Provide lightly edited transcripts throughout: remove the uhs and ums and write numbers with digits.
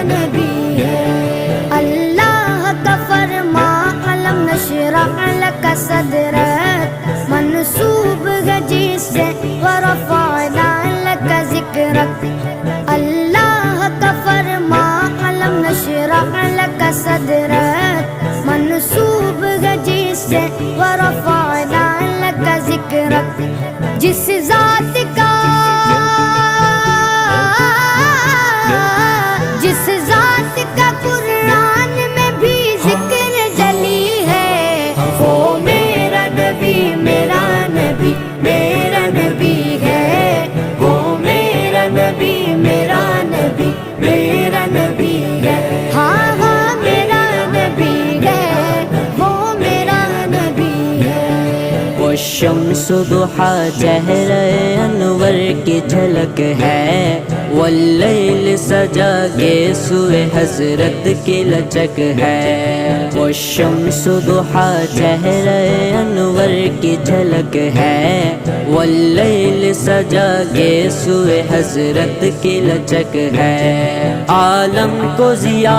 نبی ہے۔ اللہ کا فرما علم نشرح لک صدرک منسوب ہے جس سے ورفعنا لک ذکرک۔ اللہ کا فرما علم نشرح لک صدرک منسوب ہے جس سے ورفعنا لک ذکرک۔ جس ذات کا قرآن میں بھی ذکر جلی ہے، وہ میرا نبی میرا نبی میرا نبی ہے، وہ میرا نبی میرا نبی میرا نبی ہے۔ ہاں ہاں میرا نبی ہے، وہ میرا نبی ہے۔ وہ شمس ضحیٰ چہرہ انور کی جھلک ہے، واللیل سجا کے سوئے حضرت کی لچک ہے۔ وہ شمس ضحیٰ چہرہ انور کی جھلک ہے، واللیل سجا کے سوئے حضرت کی لچک ہے۔ عالم کو ضیاء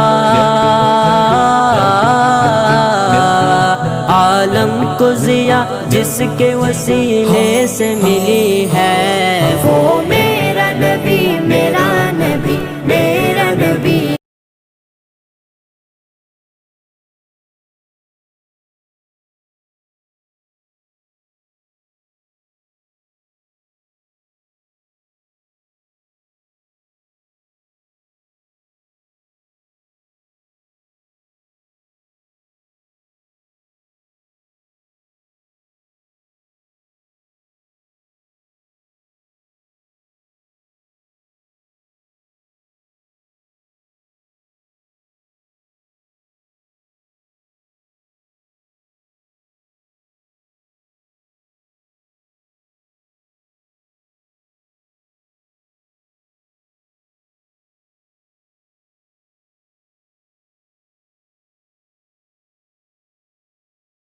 عالم کو ضیاء جس کے وسیلے سے ملی ہے، وہ میرا نبی میرا نبی میرا نبی